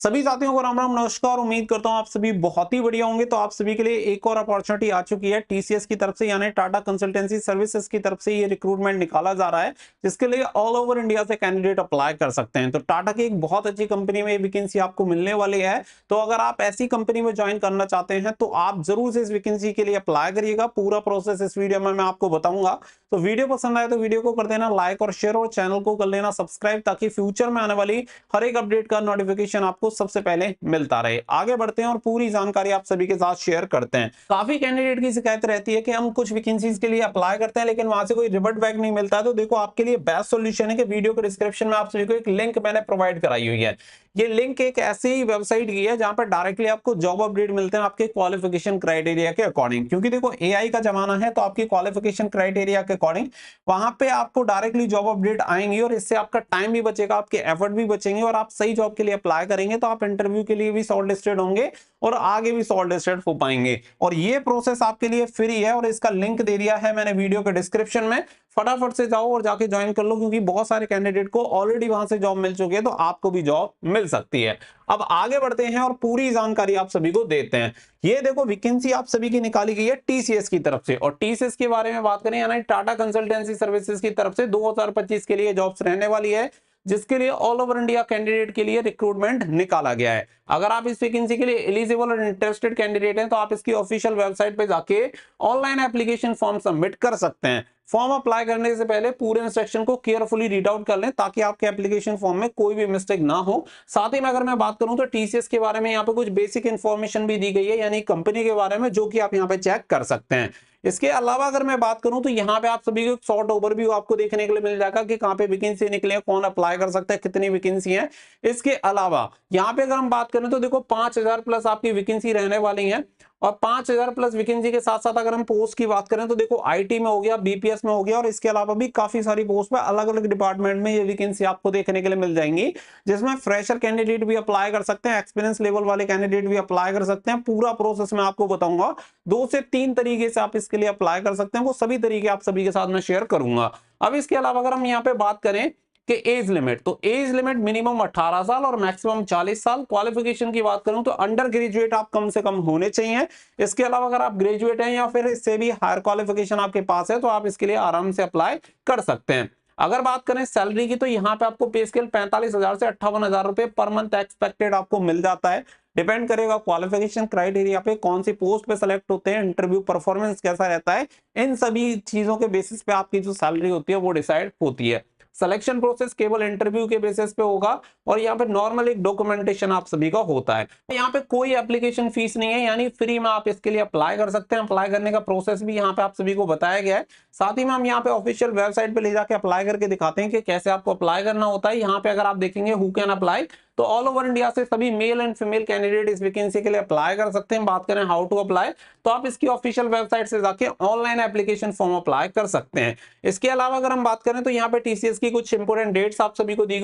सभी साथियों को राम राम नमस्कार। उम्मीद करता हूं आप सभी बहुत ही बढ़िया होंगे। तो आप सभी के लिए एक और अपॉर्चुनिटी आ चुकी है टीसीएस की तरफ से, यानी टाटा कंसल्टेंसी सर्विसेज की तरफ से ये रिक्रूटमेंट निकाला जा रहा है, जिसके लिए ऑल ओवर इंडिया से कैंडिडेट अप्लाई कर सकते हैं। तो टाटा की एक बहुत अच्छी कंपनी में वैकेंसी आपको मिलने वाली है। तो अगर आप ऐसी कंपनी में ज्वाइन करना चाहते हैं तो आप जरूर से इस वैकेंसी के लिए अप्लाई करिएगा। पूरा प्रोसेस इस वीडियो में मैं आपको बताऊंगा। तो वीडियो पसंद आए तो वीडियो को कर देना लाइक और शेयर, और चैनल को कर लेना सब्सक्राइब, ताकि फ्यूचर में आने वाली हर एक अपडेट का नोटिफिकेशन आपको सबसे पहले मिलता रहे। आगे बढ़ते हैं और पूरी जानकारी आप सभी के साथ शेयर करते हैं। काफी कैंडिडेट की शिकायत रहती है कि हम कुछ वैकेंसीज के लिए अप्लाई करते हैं लेकिन वहां से कोई रिवर्ट बैक नहीं मिलता है। तो देखो, आपके लिए बेस्ट सॉल्यूशन है कि वीडियो के डिस्क्रिप्शन में आप सभी को एक लिंक मैंने प्रोवाइड कराई हुई है। ये लिंक एक ऐसी वेबसाइट की है जहां पर डायरेक्टली आपको जॉब अपडेट मिलते हैं आपके क्वालिफिकेशन क्राइटेरिया के अकॉर्डिंग। क्योंकि देखो, एआई का जमाना है, तो आपकी क्वालिफिकेशन क्राइटेरिया के अकॉर्डिंग वहां पे आपको डायरेक्टली जॉब अपडेट आएंगी, और इससे आपका टाइम भी बचेगा, आपके एफर्ट भी बचेंगे, और आप सही जॉब के लिए अप्लाई करेंगे तो आप इंटरव्यू के लिए भी शॉर्टलिस्टेड होंगे और आगे भी शॉर्टलिस्टेड हो पाएंगे। और ये प्रोसेस आपके लिए फ्री है, और इसका लिंक दे दिया है मैंने वीडियो के डिस्क्रिप्शन में। फटाफट से जाओ और जाके ज्वाइन कर लो, क्योंकि बहुत सारे कैंडिडेट को ऑलरेडी वहां से जॉब मिल चुकी है, तो आपको भी जॉब मिल सकती है। अब आगे बढ़ते हैं और पूरी जानकारी आप सभी को देते हैं। ये देखो, वैकेंसी आप सभी की निकाली गई है टीसीएस की तरफ से, और टीसीएस के बारे में बात करें यानी टाटा कंसल्टेंसी सर्विसेज की तरफ से 2025 के लिए जॉब्स रहने वाली है, जिसके लिए ऑल ओवर इंडिया कैंडिडेट के लिए रिक्रूटमेंट निकाला गया है। अगर आप इस वैकेंसी के लिए एलिजिबल और इंटरेस्टेड कैंडिडेट हैं तो आप इसकी ऑफिशियल वेबसाइट पे जाके ऑनलाइन एप्लीकेशन फॉर्म सबमिट कर सकते हैं। फॉर्म अप्लाई करने से पहले पूरे इंस्ट्रक्शन को केयरफुली रीड आउट कर लें, ताकि आपके एप्लीकेशन फॉर्म में कोई भी मिस्टेक ना हो। साथ ही में अगर मैं बात करूं तो टीसीएस के बारे में यहाँ पे कुछ बेसिक इंफॉर्मेशन भी दी गई है, यानी कंपनी के बारे में, जो कि आप यहाँ पे चेक कर सकते हैं। इसके अलावा अगर मैं बात करूं तो यहाँ पे आप सभी को शॉर्ट ओवरव्यू आपको देखने के लिए मिल जाएगा कि कहां पे वैकेंसी निकली है, कौन अप्लाई कर सकता है, कितनी वैकेंसी है। इसके अलावा यहाँ पे अगर हम बात करें तो देखो, 5000 प्लस आपकी वैकेंसी रहने वाली है। और 5000 प्लस वैकेंसी के साथ साथ अगर हम पोस्ट की बात करें तो देखो, आईटी में हो गया, बीपीएस में हो गया, और इसके अलावा भी काफी सारी पोस्ट पे अलग अलग डिपार्टमेंट में ये वैकेंसी आपको देखने के लिए मिल जाएंगी, जिसमें फ्रेशर कैंडिडेट भी अप्लाई कर सकते हैं, एक्सपीरियंस लेवल वाले कैंडिडेट भी अप्लाई कर सकते हैं। पूरा प्रोसेस मैं आपको बताऊंगा। 2 से 3 तरीके से आप इसके लिए अप्लाई कर सकते हैं, वो सभी तरीके आप सभी के साथ मैं शेयर करूंगा। अब इसके अलावा अगर हम यहाँ पे बात करें कि एज लिमिट, तो एज लिमिट मिनिमम 18 साल और मैक्सिमम 40 साल। क्वालिफिकेशन की बात करूं तो अंडर ग्रेजुएट आप कम से कम होने चाहिए। इसके अलावा अगर आप ग्रेजुएट हैं या फिर इससे भी हायर क्वालिफिकेशन आपके पास है तो आप इसके लिए आराम से अप्लाई कर सकते हैं। अगर बात करें सैलरी की, तो यहाँ पे आपको पे स्केल 45,000 से 58,000 रुपए पर मंथ एक्सपेक्टेड आपको मिल जाता है। डिपेंड करेगा क्वालिफिकेशन क्राइटेरिया पे, कौन सी पोस्ट पे सेलेक्ट होते हैं, इंटरव्यू परफॉर्मेंस कैसा रहता है, इन सभी चीजों के बेसिस पे आपकी जो सैलरी होती है वो डिसाइड होती है। सिलेक्शन प्रोसेस केवल इंटरव्यू के बेसिस पे होगा, और यहाँ पे नॉर्मल एक डॉक्यूमेंटेशन आप सभी का होता है। यहाँ पे कोई एप्लीकेशन फीस नहीं है, यानी फ्री में आप इसके लिए अप्लाई कर सकते हैं। अप्लाई करने का प्रोसेस भी यहाँ पे आप सभी को बताया गया है। साथ ही में हम यहाँ पे ऑफिशियल वेबसाइट पे ले जाके अप्लाई करके दिखाते हैं कि कैसे आपको अप्लाई करना होता है। यहाँ पे अगर आप देखेंगे हु कैन अप्लाई, तो ऑल ओवर इंडिया से सभी मेल एंड फीमेल कैंडिडेट इस वैकेंसी के लिए अप्लाई कर सकते हैं। बात करें हाउ टू अप्लाई, तो आप इसकी ऑफिशियल वेबसाइट से जाके ऑनलाइन एप्लीकेशन फॉर्म अप्लाई कर सकते हैं। इसके अलावा अगर हम बात करें तो यहाँ पे टीसीएस की कुछ इंपोर्टेंट डेट्स आप सभी को दी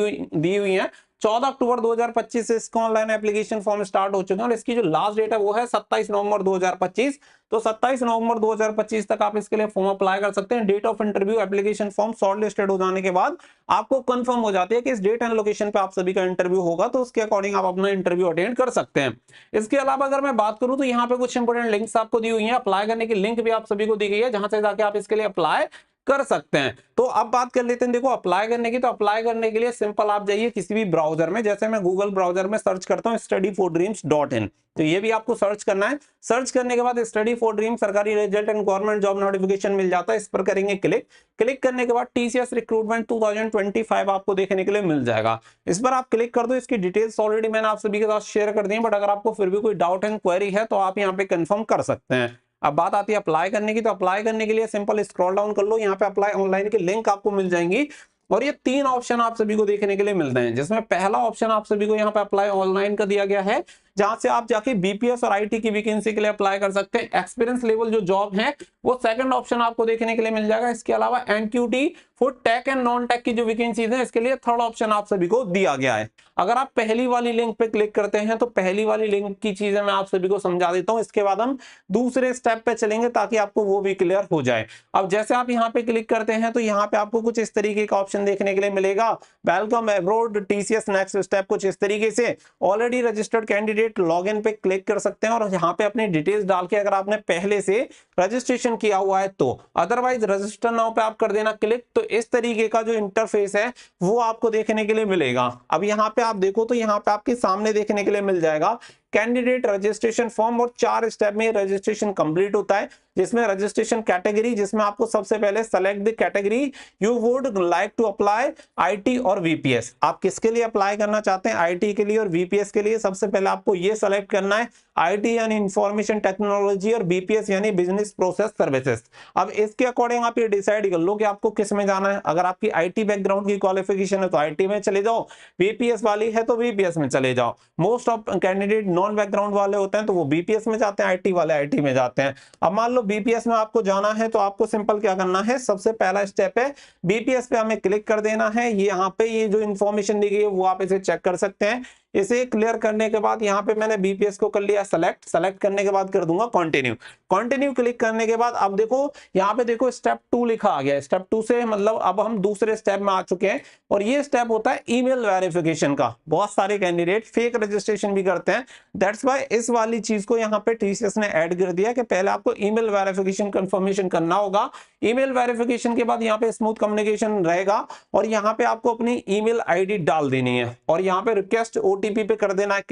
हुई हैं। 14 अक्टूबर 2025 से इसका ऑनलाइन एप्लीकेशन फॉर्म स्टार्ट हो चुके हैं, और इसकी जो लास्ट डेट है वो है 27 नवंबर 2025। तो 27 नवंबर 2025 तक आप इसके लिए फॉर्म अप्लाई कर सकते हैं। Date of interview, application form shortlisted हो जाने के बाद आपको कंफर्म हो जाती है कि इस डेट एंड लोकेशन पे आप सभी का इंटरव्यू होगा, तो उसके अकॉर्डिंग आप अपना इंटरव्यू अटेंड कर सकते हैं। इसके अलावा अगर मैं बात करूं तो यहाँ पे कुछ इंपोर्टेंट लिंक्स आपको दी हुई है। अप्लाई करने की लिंक भी आप सभी को दी गई है, जहां से जाके आप इसके लिए अप्लाई कर सकते हैं। तो अब बात कर लेते हैं देखो अप्लाई करने की। तो अप्लाई करने के लिए सिंपल आप जाइए किसी भी ब्राउजर में, जैसे मैं गूगल ब्राउजर में सर्च करता हूं studyfordreams.in, तो ये भी आपको सर्च करना है। सर्च करने के बाद स्टडी फॉर ड्रीम सरकारी result and government job notification मिल जाता है। इस पर करेंगे क्लिक। क्लिक करने के बाद टीसीएस रिक्रूटमेंट 2025 आपको देखने के लिए मिल जाएगा। इस पर आप क्लिक कर दो। इसकी डिटेल्स ऑलरेडी मैंने आप सभी के साथ शेयर कर दी है, बट अगर आपको फिर भी कोई डाउट एंड क्वेरी है तो आप यहाँ पे कंफर्म कर सकते हैं। अब बात आती है अप्लाई करने की। तो अप्लाई करने के लिए सिंपल स्क्रॉल डाउन कर लो, यहाँ पे अप्लाई ऑनलाइन की लिंक आपको मिल जाएंगी, और ये 3 ऑप्शन आप सभी को देखने के लिए मिलते हैं, जिसमें पहला ऑप्शन आप सभी को यहाँ पे अप्लाई ऑनलाइन का दिया गया है। जहां से आप जाके बीपीएस और आईटी की वैकेंसी के लिए अप्लाई कर सकते हैं। एक्सपीरियंस लेवल जो जॉब है वो सेकंड ऑप्शन आपको देखने के लिए मिल जाएगा। इसके अलावा NQT for tech and non tech की जो वैकेंसीज है इसके लिए थर्ड ऑप्शन आप सभी को दिया गया है। अगर आप पहली वाली लिंक पे क्लिक करते हैं तो पहली वाली लिंक की चीजें मैं आप सभी को समझा देता हूं, इसके बाद हम दूसरे स्टेप पे चलेंगे ताकि आपको वो भी क्लियर हो जाए। अब जैसे आप यहाँ पे क्लिक करते हैं तो यहाँ पे आपको कुछ इस तरीके का ऑप्शन देखने के लिए मिलेगा, welcome abroad TCS next step, कुछ इस तरीके से। ऑलरेडी रजिस्टर्ड कैंडिडेट लॉगिन पे क्लिक कर सकते हैं और यहाँ पे अपनी डिटेल्स डाल के अगर आपने पहले से रजिस्ट्रेशन किया हुआ है तो, अदरवाइज रजिस्टर नाउ पे आप कर देना क्लिक, तो इस तरीके का जो इंटरफेस है वो आपको देखने के लिए मिलेगा। अब यहाँ पे आप देखो तो यहाँ पे आपके सामने देखने के लिए मिल जाएगा कैंडिडेट रजिस्ट्रेशन फॉर्म, और 4 स्टेप में रजिस्ट्रेशन कंप्लीट होता है, जिसमें रजिस्ट्रेशन कैटेगरी, जिसमें आपको सबसे पहले select the category you would like to apply, IT और वीपीएस। आप किसके लिए अप्लाई करना चाहते हैं, आईटी के लिए और वीपीएस के लिए। सबसे पहले आपको ये सेलेक्ट करना है, आईटी यानी इंफॉर्मेशन टेक्नोलॉजी और बीपीएस यानी बिजनेस प्रोसेस सर्विसेज। अब इसके अकॉर्डिंग आप ये डिसाइड कर लो कि आपको किस में जाना है। अगर आपकी आईटी बैकग्राउंड की क्वालिफिकेशन है तो आईटी में चले जाओ, बीपीएस वाली है तो बीपीएस में चले जाओ। Most of candidate non background वाले होते हैं तो वो बीपीएस में जाते हैं, आईटी वाले आईटी में जाते हैं। अब मान लो बीपीएस में आपको जाना है तो आपको सिंपल क्या करना है, सबसे पहला स्टेप है बीपीएस पे हमें क्लिक कर देना है। ये यहाँ पे ये जो इन्फॉर्मेशन दी गई है वो आप इसे चेक कर सकते हैं। इसे क्लियर करने के बाद यहाँ पे मैंने बीपीएस को कर लिया सेलेक्ट करने के बाद कर दूंगा कंटिन्यू क्लिक करने के बाद अब देखो यहाँ पे देखो स्टेप 2 लिखा आ गया। स्टेप 2 से मतलब अब हम दूसरे स्टेप में आ चुके हैं और ये स्टेप होता है ईमेल वेरिफिकेशन का। बहुत सारे कैंडिडेट फेक रजिस्ट्रेशन भी करते हैं, दैट्स व्हाई इस वाली चीज को यहाँ पे टीसीएस ने ऐड कर दिया कि पहले आपको ईमेल वेरिफिकेशन कंफर्मेशन करना होगा। ईमेल वेरिफिकेशन के बाद यहाँ पे स्मूथ कम्युनिकेशन रहेगा और यहाँ पे आपको अपनी ईमेल आईडी डाल देनी है और यहाँ पे रिक्वेस्ट ओटीपी पे कर देना है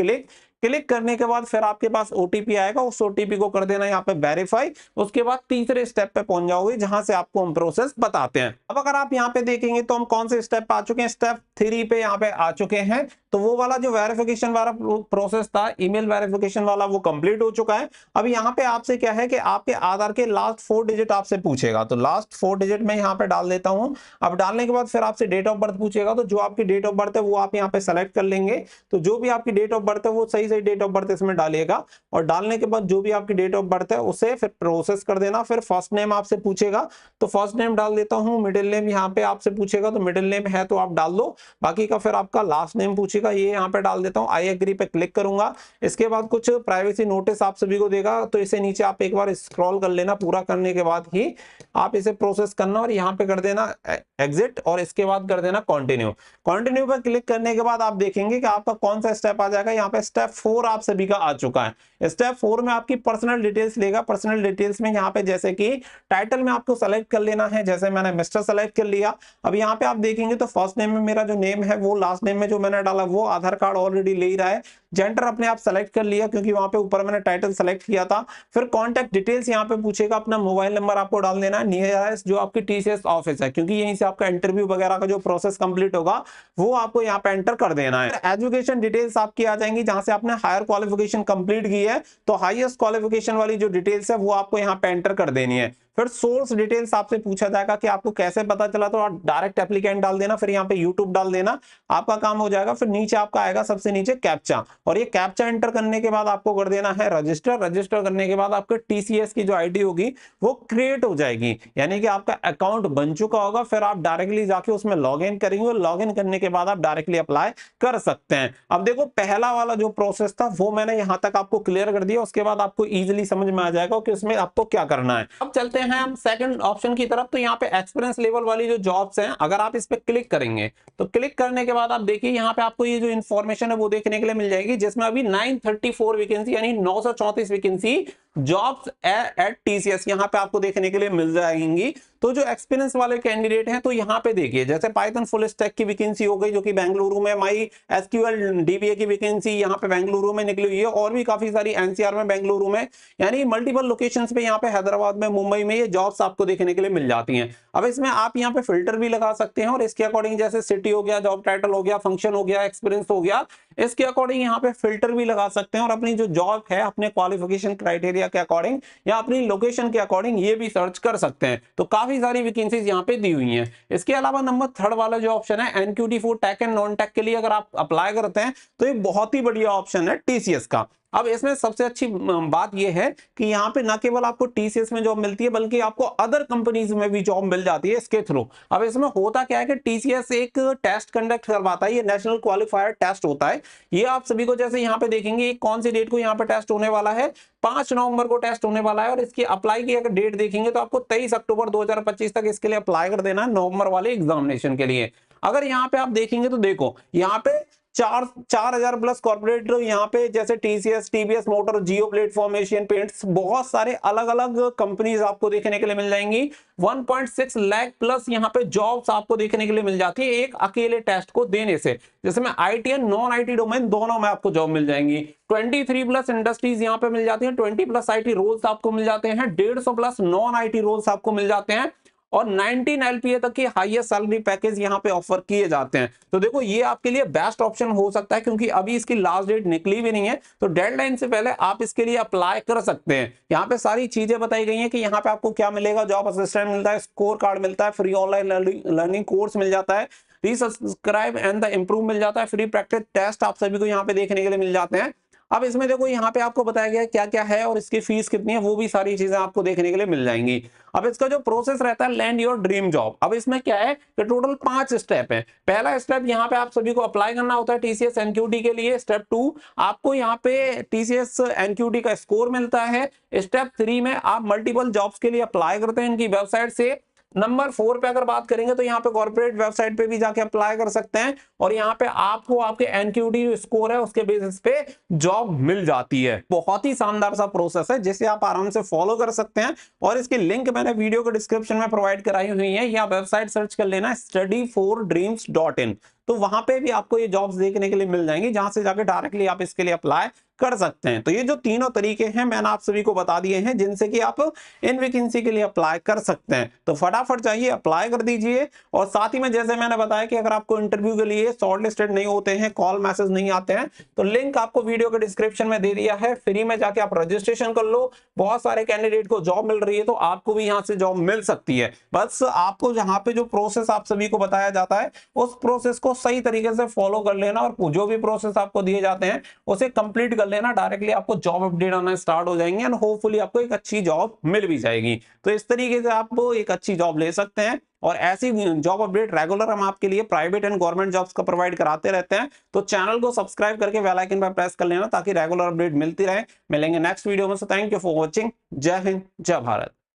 क्लिक करने के बाद फिर आपके पास ओटीपी आएगा, उस ओटीपी को कर देना यहाँ पे वेरीफाई। उसके बाद तीसरे स्टेप पे पहुंच जाओगे जहां से आपको हम प्रोसेस बताते हैं। अब अगर आप यहाँ पे देखेंगे तो हम कौन से स्टेप पे आ चुके हैं, स्टेप 3 पे यहाँ पे आ चुके हैं। तो वो वाला जो वेरिफिकेशन वाला प्रोसेस था ईमेल वेरिफिकेशन वाला वो कंप्लीट हो चुका है। अब यहाँ पे आपसे क्या है कि आपके आधार के लास्ट 4 डिजिट आपसे पूछेगा, तो लास्ट 4 डिजिट में यहाँ पे डाल देता हूँ। अब डालने के बाद फिर आपसे डेट ऑफ बर्थ पूछेगा, तो जो आपकी डेट ऑफ बर्थ है वो आप यहाँ पे सेलेक्ट कर लेंगे। तो जो भी आपकी डेट ऑफ बर्थ है वो सही डेट ऑफ बर्थ इसमें डालिएगा और डालने के बाद जो भी आपकी डेट ऑफ बर्थ है उसे फिर प्रोसेस कर देना। फिर फर्स्ट नेम आपसे पूछेगा तो फर्स्ट नेम डाल देता हूं, मिडिल नेम यहाँ पे आपसे पूछेगा तो मिडिल नेम है तो आप डाल दो, बाकी का फिर आपका लास्ट नेम पूछेगा ये यहाँ पे डाल देता हूँ। आई एग्री पे क्लिक करूंगा। इसके बाद कुछ प्राइवेसी नोटिस आप सभी को देगा तो इसे नीचे आप एक बार स्क्रॉल कर लेना, पूरा करने के बाद ही आप इसे प्रोसेस करना और यहाँ पे कर देना एग्जिट और इसके बाद कर देना कंटिन्यू पर क्लिक करने के बाद आप देखेंगे कि आपका कौन सा स्टेप आ जाएगा। यहाँ पे स्टेप 4 आप सभी का आ चुका है। स्टेप 4 में आपकी पर्सनल डिटेल्स लेगा। पर्सनल डिटेल्स में यहाँ पे जैसे कि टाइटल में आपको सेलेक्ट कर लेना है, जैसे मैंने मिस्टर सेलेक्ट कर लिया। अब यहाँ पे आप देखेंगे तो फर्स्ट नेम में मेरा जो नेम है वो लास्ट नेम में जो मैंने डाला वो आधार कार्ड ऑलरेडी ले ही रहा है। जेंडर अपने आप सेलेक्ट कर लिया क्योंकि वहां पे ऊपर मैंने टाइटल सेलेक्ट किया था। फिर कॉन्टैक्ट डिटेल्स यहाँ पे पूछेगा, अपना मोबाइल नंबर आपको डाल देना है, नियरेस्ट जो आपकी टीसीएस ऑफिस है क्योंकि यहीं से आपका इंटरव्यू वगैरह का जो प्रोसेस कंप्लीट होगा वो आपको यहाँ पे एंटर कर देना है। एजुकेशन डिटेल्स आपकी आ जाएंगी, जहां से आपने हायर क्वालिफिकेशन कंप्लीट की है तो हाईएस्ट क्वालिफिकेशन वाली जो डिटेल्स है वो आपको यहाँ पे एंटर कर देनी है। फिर सोर्स डिटेल्स आपसे पूछा जाएगा कि आपको कैसे पता चला, तो आप डायरेक्ट एप्लीकेंट डाल देना, फिर यहाँ पे यूट्यूब डाल देना, आपका काम हो जाएगा। फिर नीचे आपका आएगा सबसे नीचे कैप्चा और ये कैप्चा एंटर करने के बाद आपको कर देना है रजिस्टर करने के बाद आपके टीसीएस की जो आईडी होगी वो क्रिएट हो जाएगी, यानी कि आपका अकाउंट बन चुका होगा। फिर आप डायरेक्टली जाके उसमें लॉग इन करेंगे और लॉग इन करने के बाद आप डायरेक्टली अप्लाई कर सकते हैं। अब देखो पहला वाला जो प्रोसेस था वो मैंने यहां तक आपको क्लियर कर दिया, उसके बाद आपको इजीली समझ में आ जाएगा कि उसमें आपको क्या करना है। अब चलते हैं हम सेकंड ऑप्शन की तरफ। तो यहाँ पे एक्सपीरियंस लेवल वाली जो जॉब्स हैं अगर आप इस पे क्लिक करेंगे तो क्लिक करने के बाद आप देखिए यहाँ पे आपको ये जो इन्फॉर्मेशन है वो देखने के लिए मिल जाएगी, जिसमें अभी 934 वैकेंसी यानी 934 वैकेंसी जॉब्स एट टीसीएस यहाँ पे आपको देखने के लिए मिल जाएंगी। तो जो एक्सपीरियंस वाले कैंडिडेट हैं तो यहाँ पे देखिए जैसे पाइथन फुल स्टैक की वैकेंसी हो गई जो कि बेंगलुरु में, माई एसक्यूएल डीबीए की वैकेंसी यहाँ पे बेंगलुरु में निकली हुई है और भी काफी सारी एनसीआर में, बेंगलुरु में, यानी मल्टीपल लोकेशंस पे यहाँ पे हैदराबाद में, मुंबई में ये जॉब्स आपको देखने के लिए मिल जाती हैं। अब इसमें आप यहाँ पे फिल्टर भी लगा सकते हैं और इसके अकॉर्डिंग जैसे सिटी हो गया, जॉब टाइटल हो गया, फंक्शन हो गया, एक्सपीरियंस हो गया, इसके अकॉर्डिंग यहाँ पे फिल्टर भी लगा सकते हैं और अपनी जो जॉब है अपने क्वालिफिकेशन क्राइटेरिया एरिया के अकॉर्डिंग या अपनी लोकेशन के अकॉर्डिंग ये भी सर्च कर सकते हैं। तो काफी सारी वैकेंसीज यहाँ पे दी हुई हैं। इसके अलावा नंबर 3 वाला जो ऑप्शन है NQT for tech and non tech के लिए अगर आप अप्लाई करते हैं तो ये बहुत ही बढ़िया ऑप्शन है टीसीएस का। अब इसमें सबसे अच्छी बात यह है कि यहाँ पे न केवल आपको टीसीएस में जॉब मिलती है बल्कि आपको अदर कंपनीज में भी जॉब मिल जाती है इसके थ्रू। अब इसमें होता क्या है कि टीसीएस एक टेस्ट कंडक्ट करवाता है, ये नेशनल क्वालिफायर टेस्ट होता है। ये आप सभी को जैसे यहाँ पे देखेंगे कौन सी डेट को यहाँ पे टेस्ट होने वाला है, 5 नवंबर को टेस्ट होने वाला है। और इसकी अप्लाई की अगर डेट देखेंगे तो आपको 23 अक्टूबर 2025 तक इसके लिए अप्लाई कर देना है नवंबर वाले एग्जामिनेशन के लिए। अगर यहाँ पे आप देखेंगे तो देखो यहाँ पे 4,000 प्लस कॉर्पोरेट यहाँ पे जैसे टीसीएस, टीवीएस मोटर, जियो प्लेटफॉर्म, एशियन पेंट्स, बहुत सारे अलग अलग कंपनीज आपको देखने के लिए मिल जाएंगी। 1.6 लाख प्लस यहाँ पे जॉब्स आपको देखने के लिए मिल जाती है एक अकेले टेस्ट को देने से। जैसे में IT and non IT domain दोनों में आपको जॉब मिल जाएंगी। 23 प्लस इंडस्ट्रीज यहाँ पे मिल जाती हैं, 20 प्लस आईटी रोल्स आपको मिल जाते हैं, 150 प्लस नॉन आईटी रोल्स आपको मिल जाते हैं और 19 एलपीए तक की हाईएस्ट सैलरी पैकेज यहाँ पे ऑफर किए जाते हैं। तो देखो ये आपके लिए बेस्ट ऑप्शन हो सकता है क्योंकि अभी इसकी लास्ट डेट निकली भी नहीं है, तो डेडलाइन से पहले आप इसके लिए अप्लाई कर सकते हैं। यहाँ पे सारी चीजें बताई गई हैं कि यहाँ पे आपको क्या मिलेगा, जॉब असिस्टेंट मिलता है, स्कोर कार्ड मिलता है, फ्री ऑनलाइन लर्निंग कोर्स मिल जाता है, रीसब्सक्राइब एंड द इम्प्रूव मिल जाता है, फ्री प्रैक्टिस टेस्ट आप सभी को यहाँ पे देखने के लिए मिल जाते हैं। अब इसमें देखो यहाँ पे आपको बताया गया है क्या क्या है और इसकी फीस कितनी है, वो भी सारी चीजें आपको देखने के लिए मिल जाएंगी। अब इसका जो प्रोसेस रहता है लैंड योर ड्रीम जॉब, अब इसमें क्या है कि टोटल 5 स्टेप है। पहला स्टेप यहाँ पे आप सभी को अप्लाई करना होता है टीसीएस एनक्यूटी के लिए। स्टेप 2 आपको यहाँ पे टीसीएस एनक्यूटी का स्कोर मिलता है। स्टेप 3 में आप मल्टीपल जॉब्स के लिए अप्लाई करते हैं इनकी वेबसाइट से। नंबर 4 पे अगर बात करेंगे तो यहाँ पे कॉर्पोरेट वेबसाइट पे भी जाके अप्लाई कर सकते हैं और यहाँ पे आपको आपके एनक्यूटी स्कोर है उसके बेसिस पे जॉब मिल जाती है। बहुत ही शानदार सा प्रोसेस है जिसे आप आराम से फॉलो कर सकते हैं और इसकी लिंक मैंने वीडियो के डिस्क्रिप्शन में प्रोवाइड कराई हुई है, या वेबसाइट सर्च कर लेना studyfordreams.in, तो वहां पे भी आपको ये जॉब्स देखने के लिए मिल जाएंगी जहां से जाके डायरेक्टली आप इसके लिए अप्लाई कर सकते हैं। तो ये जो तीनों तरीके हैं मैंने आप सभी को बता दिए हैं जिनसे कि आप इन वैकेंसी के लिए अप्लाई कर सकते हैं। तो फटाफट जाइए अप्लाई कर दीजिए। और साथ ही में जैसे मैंने बताया कि अगर आपको इंटरव्यू के लिए शॉर्टलिस्टेड नहीं होते हैं, कॉल मैसेज नहीं आते हैं, तो लिंक आपको वीडियो के डिस्क्रिप्शन में दे दिया है, फ्री में जाके आप रजिस्ट्रेशन कर लो। बहुत सारे कैंडिडेट को जॉब मिल रही है तो आपको भी यहाँ से जॉब मिल सकती है। बस आपको जहाँ पे जो प्रोसेस आप सभी को बताया जाता है उस प्रोसेस को सही तरीके से फॉलो कर लेना और जो भी प्रोसेस आपको दिए जाते हैं उसे कंप्लीट कर लेना, डायरेक्टली आपको जॉब अपडेट आना स्टार्ट हो जाएंगे एंड होपफुली आपको एक अच्छी जॉब मिल भी जाएगी। तो इस तरीके से आप एक अच्छी जॉब ले सकते हैं और ऐसी जॉब अपडेट रेगुलर हम आपके लिए प्राइवेट एंड गवर्नमेंट जॉब्स का प्रोवाइड कराते रहते हैं। तो चैनल को सब्सक्राइब करके बेल आइकन पर प्रेस कर लेना ताकि रेगुलर अपडेट मिलती रहे। मिलेंगे नेक्स्ट वीडियो में। Thank you for watching. जय हिंद, जय भारत।